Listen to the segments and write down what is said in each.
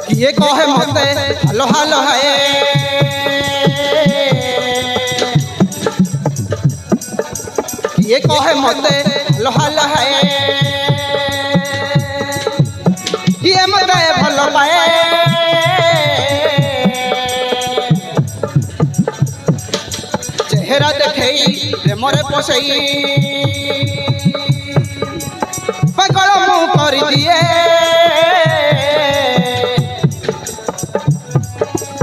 किए कहे मते हालो हालो है किए कहे मते हालो हालो है किए मते भल पाए चेहरा देखई प्रेमरे पसई पागल मु कर दिए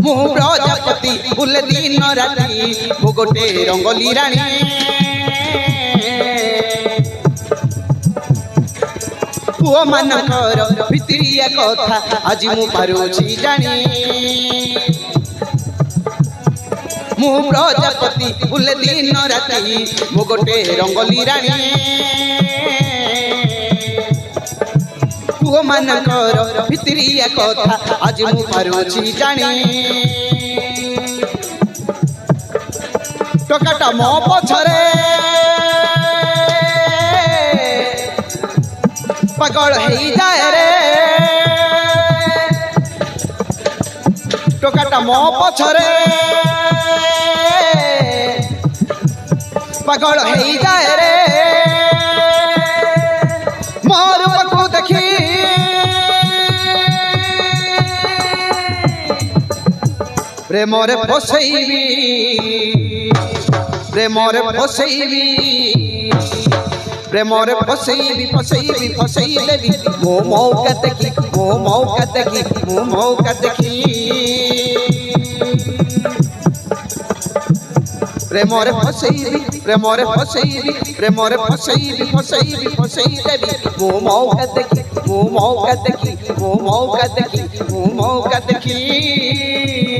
मु प्रजापति बुले दिन राति मु गोटे रंगली रानी पुओ मानकर भितरिया कथा आज मु पारुछि जानी मु प्रजापति बुले दिन राति मु गोटे रंगली रानी पुओ मानकर भितरिया कथा आज मु पारुछि जानी टोकाटा मो पछरे पागल ही जाए रे टोकाटा मो पछरे पागल ही जाए रे मोर पकु देखी प्रेमरे फसैबी प्रेमरे फसैबी प्रेमरे फसैबी फसैबी फसैलेबी मो मौका देखी मो मौका देखी मो मौका देखी प्रेमरे फसैबी प्रेमरे फसैबी प्रेमरे फसैबी फसैबी फसैलेबी मो मौका देखी मो मौका देखी मो मौका देखी मो मौका देखी